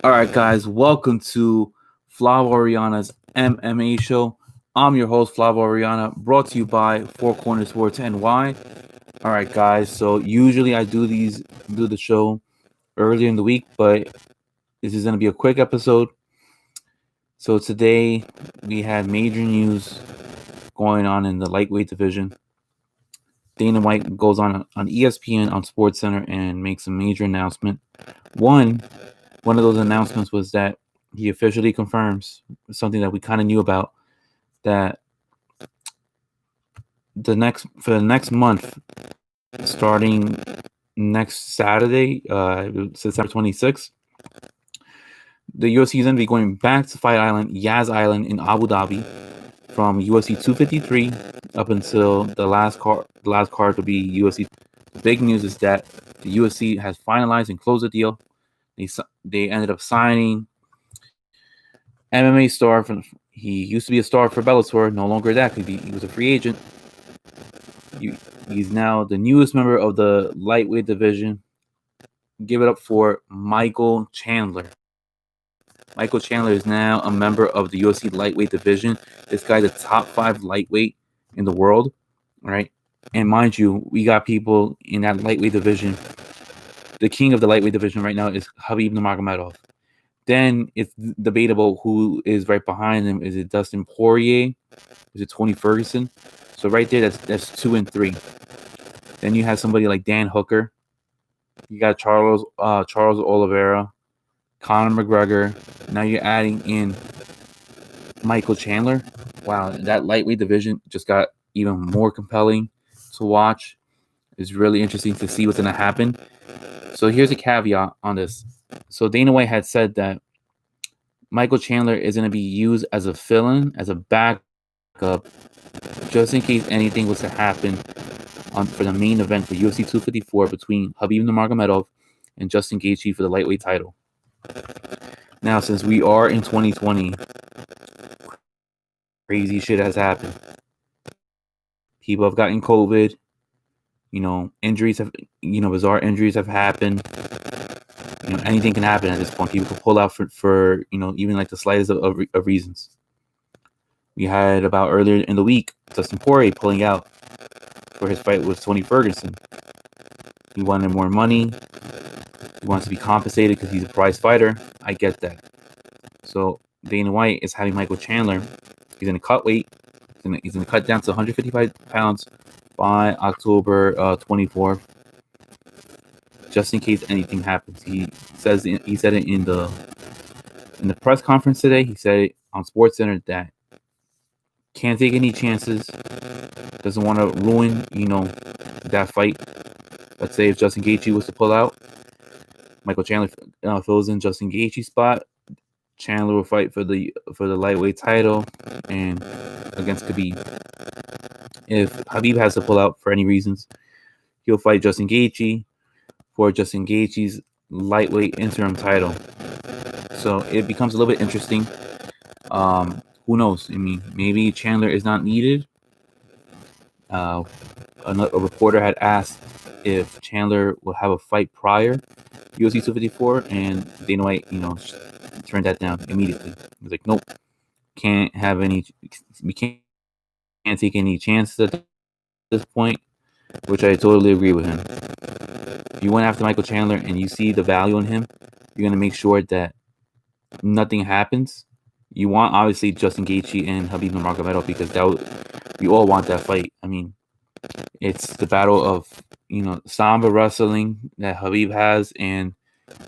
All right, guys, welcome to Flav Orellana's MMA show. I'm your host, Flav Orellana, brought to you by Four Corners Sports NY. All right, guys, so usually I do the show earlier in the week, but this is going to be a quick episode. So today we had major news going on in the lightweight division. Dana White goes on ESPN on SportsCenter and makes a major announcement. One of those announcements was that he officially confirms something that we kind of knew about, that for the next month, starting next Saturday, September 26th, the UFC is going to be going back to Fight Island, Yas Island in Abu Dhabi, from UFC 253 up until the last card. The last card will be UFC. The big news is that the UFC has finalized and closed the deal. They ended up signing MMA star. He used to be a star for Bellator, no longer that. He was a free agent. He's now the newest member of the lightweight division. Give it up for Michael Chandler. Michael Chandler is now a member of the UFC lightweight division. This guy's the top 5 lightweight in the world, right? And mind you, we got people in that lightweight division. The king of the lightweight division right now is Khabib Nurmagomedov. Then it's debatable who is right behind him. Is it Dustin Poirier? Is it Tony Ferguson? So right there, that's 2 and 3. Then you have somebody like Dan Hooker. You got Charles Oliveira, Conor McGregor. Now you're adding in Michael Chandler. Wow, that lightweight division just got even more compelling to watch. It's really interesting to see what's going to happen. So here's a caveat on this. So Dana White had said that Michael Chandler is going to be used as a fill-in, as a backup, just in case anything was to happen for the main event for UFC 254 between Khabib Nurmagomedov and Justin Gaethje for the lightweight title. Now, since we are in 2020, crazy shit has happened. People have gotten COVID. Injuries have, bizarre injuries have happened. Anything can happen at this point. People can pull out for even like the slightest of reasons. We had about earlier in the week, Dustin Poirier pulling out for his fight with Tony Ferguson. He wanted more money. He wants to be compensated because he's a prize fighter. I get that. So Dana White is having Michael Chandler. He's going to cut weight. He's going to cut down to 155 pounds by October 24th, just in case anything happens. He said it in the press conference today. He said it on SportsCenter that can't take any chances. Doesn't want to ruin that fight. Let's say if Justin Gaethje was to pull out, Michael Chandler fills in Justin Gaethje's spot. Chandler will fight for the lightweight title and against Khabib. If Khabib has to pull out for any reasons, he'll fight Justin Gaethje for Justin Gaethje's lightweight interim title. So it becomes a little bit interesting. Who knows? I mean, maybe Chandler is not needed. A reporter had asked if Chandler will have a fight prior UFC 254, and Dana White, turned that down immediately. He was like, nope, can't have any. We can't take any chances at this point, which I totally agree with him. If you went after Michael Chandler and you see the value in him, you're gonna make sure that nothing happens. You want obviously Justin Gaethje and Khabib Nurmagomedov because we all want that fight. I mean, it's the battle of Samba wrestling that Khabib has and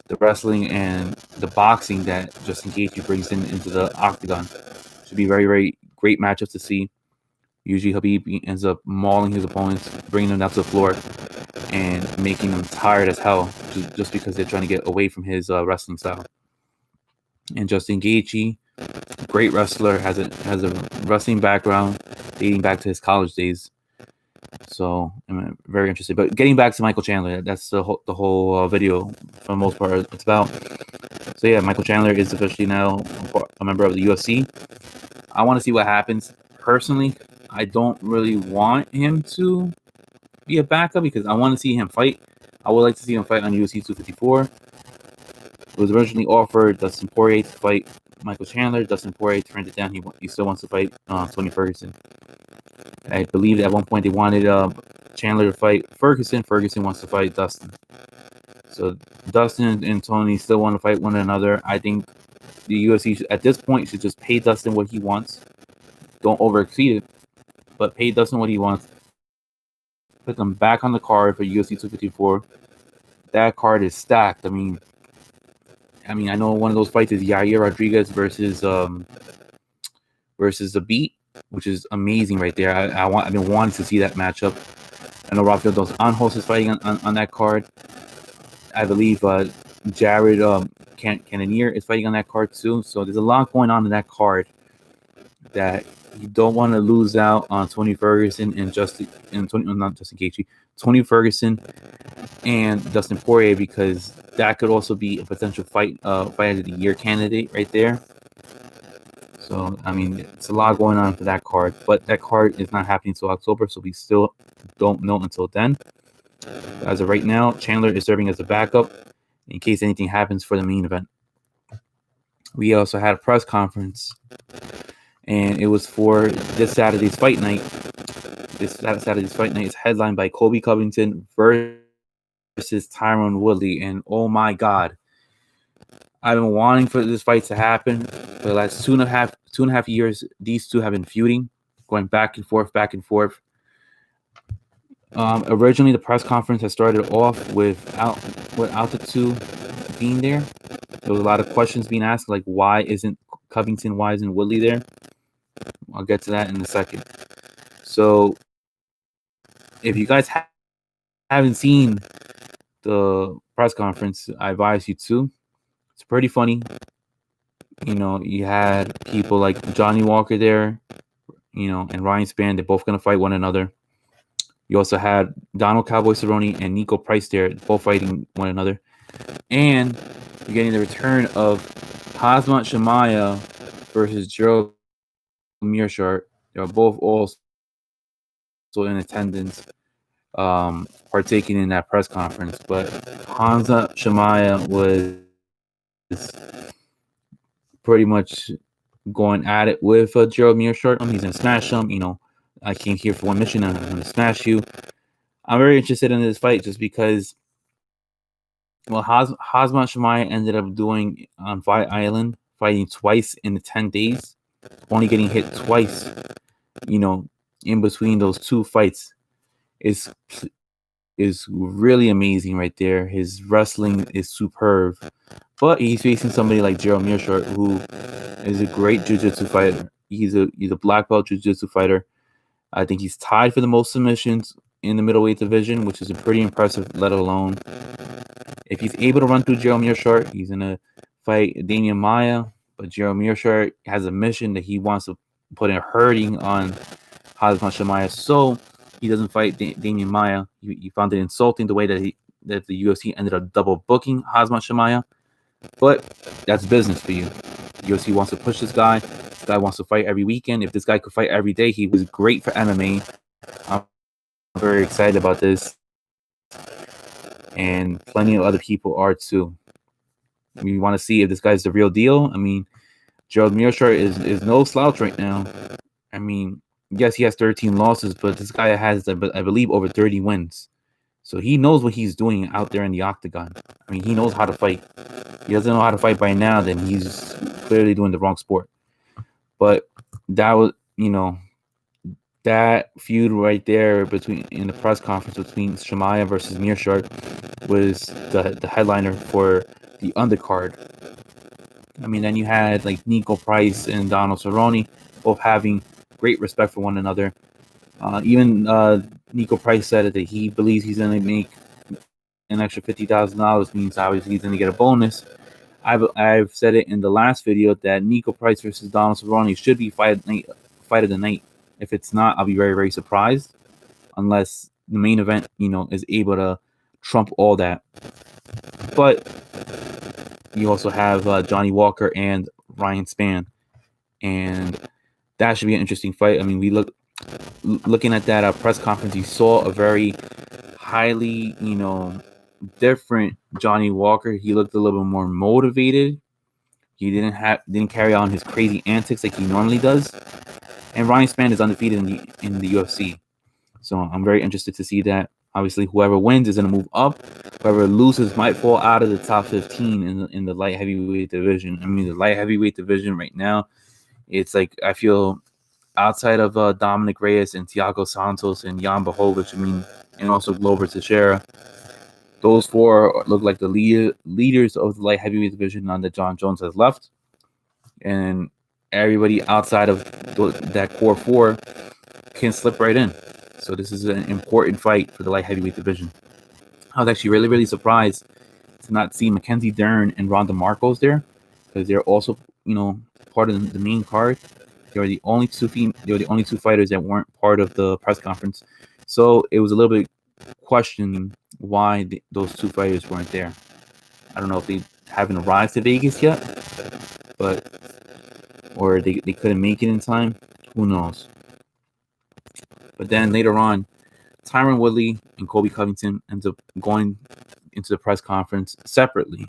the wrestling and the boxing that Justin Gaethje brings into the octagon. Should be very, very great matchup to see. Usually Khabib ends up mauling his opponents, bringing them down to the floor, and making them tired as hell just because they're trying to get away from his wrestling style. And Justin Gaethje, great wrestler, has a wrestling background dating back to his college days. So I'm very interested. But getting back to Michael Chandler, that's the whole video for the most part it's about. So yeah, Michael Chandler is officially now a member of the UFC. I want to see what happens. Personally, I don't really want him to be a backup because I want to see him fight. I would like to see him fight on UFC 254. It was originally offered Dustin Poirier to fight Michael Chandler. Dustin Poirier turned it down. He still wants to fight Tony Ferguson. I believe at one point they wanted Chandler to fight Ferguson. Ferguson wants to fight Dustin. So Dustin and Tony still want to fight one another. I think the UFC at this point should just pay Dustin what he wants. Don't overexceed it, but pay Dustin what he wants. Put them back on the card for UFC 254. That card is stacked. I mean, I know one of those fights is Yair Rodriguez versus the Beat, which is amazing right there. I've been wanting to see that matchup. I know Rafael Dos Anjos is fighting on that card. I believe Jared Cannonier is fighting on that card too. So there's a lot going on in that card that you don't want to lose out on Tony Ferguson and Tony Ferguson and Dustin Poirier, because that could also be a potential fight of the year candidate right there. So I mean, it's a lot going on for that card, but that card is not happening until October, so we still don't know until then. As of right now, Chandler is serving as a backup in case anything happens for the main event. We also had a press conference, and it was for this Saturday's fight night. This Saturday's fight night is headlined by Colby Covington versus Tyron Woodley, and oh my God, I've been wanting for this fight to happen for the last two and a half years. These two have been feuding, going back and forth. Originally, the press conference had started off without the two being there. There was a lot of questions being asked, like why isn't Covington, why isn't Woodley there? I'll get to that in a second. So, if you guys haven't seen the press conference, I advise you to. It's pretty funny. You know, you had people like Johnny Walker there, you know, and Ryan Spann. They're both going to fight one another. You also had Donald Cowboy Cerrone and Nico Price there, both fighting one another. And you're getting the return of Khamzat Chimaev versus Gerald Meerschaert. They are both also in attendance, partaking in that press conference. But Khamzat Chimaev was pretty much going at it with Gerald Meerschaert. He's going to smash him. You know, I came here for one mission. I'm going to smash you. I'm very interested in this fight just because, well, Khamzat Chimaev ended up doing on Fight Island, fighting twice in the 10 days, only getting hit twice, you know, in between those two fights is really amazing right there. His wrestling is superb. But he's facing somebody like Gerald Meerschaert, who is a great jiu-jitsu fighter. He's a black belt jiu-jitsu fighter. I think he's tied for the most submissions in the middleweight division, which is pretty impressive, let alone if he's able to run through Gerald Meerschaert, he's going to fight Damian Maia. But Gerald Meerschaert has a mission that he wants to put in hurting on Khamzat Chimaev, so he doesn't fight Damian Maia. He found it insulting the way that the UFC ended up double booking Khamzat Chimaev. But that's business for you. The UFC wants to push this guy. This guy wants to fight every weekend. If this guy could fight every day, he was great for MMA. I'm very excited about this. And plenty of other people are too. We want to see if this guy's the real deal. I mean, Gerald Meerschaert is no slouch right now. I mean, yes, he has 13 losses, but this guy has, I believe, over 30 wins. So he knows what he's doing out there in the octagon. I mean, he knows how to fight. He doesn't know how to fight by now, then he's clearly doing the wrong sport. But that was, you know, that feud right there in the press conference between Chimaev versus Meerschaert was the headliner for the undercard. I mean, then you had like Nico Price and Donald Cerrone both having great respect for one another. Even Nico Price said that he believes he's going to make an extra $50,000, means obviously he's going to get a bonus. I've said it in the last video that Nico Price versus Donald Cerrone should be fight of the night. If it's not, I'll be very, very surprised, unless the main event, you know, is able to trump all that. But you also have Johnny Walker and Ryan Spann, and that should be an interesting fight. I mean, looking at that press conference, you saw a very highly, you know, different Johnny Walker. He looked a little bit more motivated. He didn't carry on his crazy antics like he normally does. And Ronnie Spann is undefeated in the UFC. So I'm very interested to see that. Obviously, whoever wins is going to move up. Whoever loses might fall out of the top 15 in the light heavyweight division. I mean, the light heavyweight division right now, it's like I feel outside of Dominic Reyes and Thiago Santos and Jan Blachowicz, and also Glover Teixeira, those four look like the leaders of the light heavyweight division now that John Jones has left. And everybody outside of that core four can slip right in. So this is an important fight for the light heavyweight division. I was actually really, really surprised to not see Mackenzie Dern and Ronda Marcos there, because they're also, part of the main card. They were the only two fighters that weren't part of the press conference. So it was a little bit questioning why those two fighters weren't there. I don't know if they haven't arrived to Vegas yet, or they couldn't make it in time. Who knows? But then later on, Tyron Woodley and Colby Covington ends up going into the press conference separately.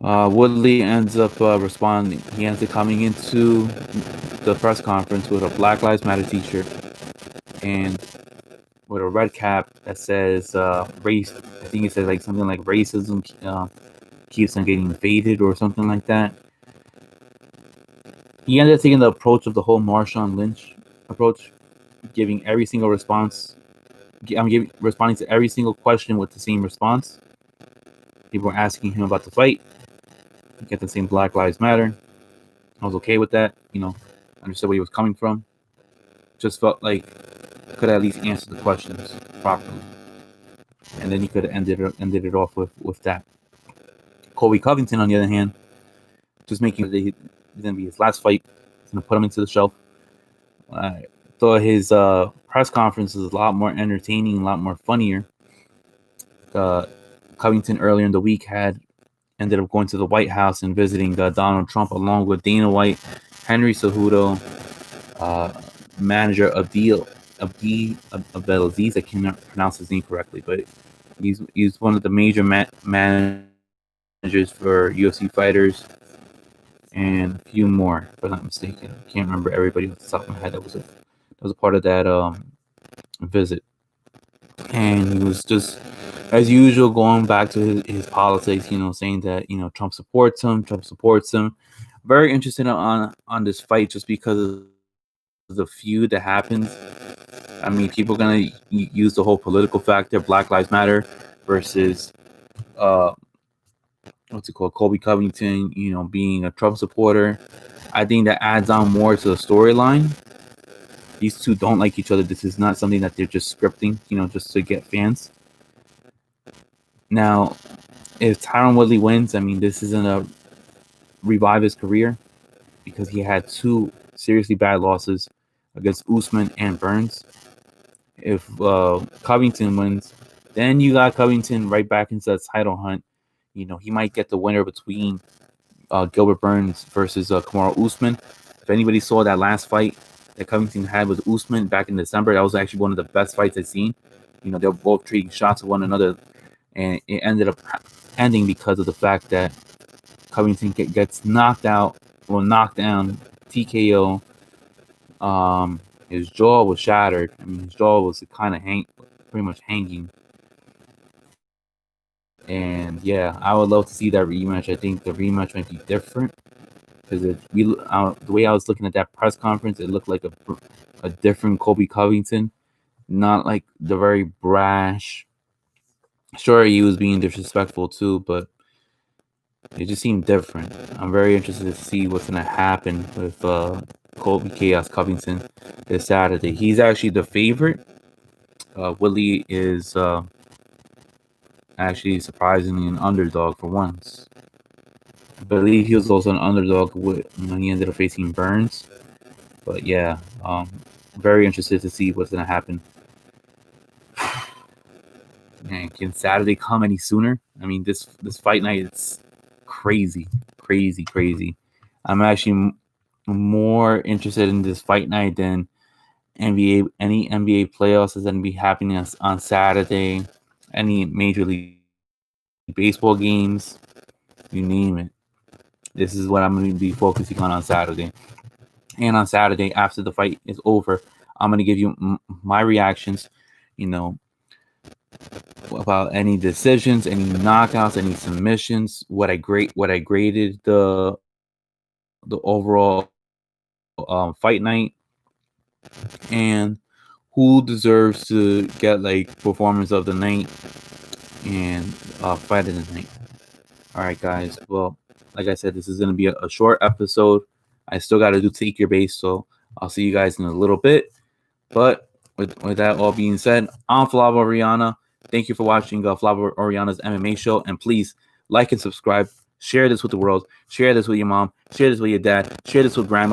Woodley ends up responding. He ends up coming into the press conference with a Black Lives Matter t-shirt and with a red cap that says race. I think it says like something like racism keeps on getting faded or something like that. He ended up taking the approach of the whole Marshawn Lynch approach, giving every single response. Responding to every single question with the same response. People were asking him about the fight. He kept the same Black Lives Matter. I was okay with that. Understood where he was coming from. Just felt like I could at least answer the questions properly. And then he could have ended it off with that. Colby Covington, on the other hand, just making it going to be his last fight. He's going to put him into the shelf. I thought his press conference was a lot more entertaining, a lot more funnier. Covington earlier in the week ended up going to the White House and visiting Donald Trump along with Dana White, Henry Cejudo, manager Abdelaziz. I cannot pronounce his name correctly, but he's one of the major managers for UFC fighters and a few more, if I'm not mistaken. I can't remember everybody off the top of my head that was a part of that visit. And he was just, as usual, going back to his politics, saying that, Trump supports him. Very interested on this fight just because of the feud that happens. People are going to use the whole political factor, Black Lives Matter versus, Colby Covington, being a Trump supporter. I think that adds on more to the storyline. These two don't like each other. This is not something that they're just scripting, just to get fans. Now, if Tyron Woodley wins, this isn't a revive his career because he had two seriously bad losses against Usman and Burns. If Covington wins, then you got Covington right back into the title hunt. He might get the winner between Gilbert Burns versus Kamaru Usman. If anybody saw that last fight that Covington had with Usman back in December, that was actually one of the best fights I've seen. They were both trading shots of one another, and it ended up ending because of the fact that Covington gets knocked down, TKO. His jaw was shattered. His jaw was kind of pretty much hanging. And yeah, I would love to see that rematch. I think the rematch might be different because the way I was looking at that press conference, it looked like a different Colby Covington, not like the very brash. Sure, he was being disrespectful too, but it just seemed different. I'm very interested to see what's going to happen with Colby Chaos Covington this Saturday. He's actually the favorite. Woodley is actually surprisingly an underdog for once. I believe he was also an underdog when he ended up facing Burns. But yeah, very interested to see what's going to happen. Man, can Saturday come any sooner? This fight night is crazy. I'm actually more interested in this fight night than any NBA playoffs is going to be happening on Saturday, any Major League Baseball games, you name it. This is what I'm going to be focusing on Saturday. And on Saturday, after the fight is over, I'm going to give you my reactions, about any decisions, any knockouts, any submissions, what I graded the overall fight night, and who deserves to get like performance of the night and fight of the night. All right, guys. Well, like I said, this is going to be a short episode. I still got to do Take Your Base, so I'll see you guys in a little bit. But with that all being said, I'm Flav Orellana. Thank you for watching Flav Orellana's MMA show. And please like and subscribe. Share this with the world. Share this with your mom. Share this with your dad. Share this with grandma.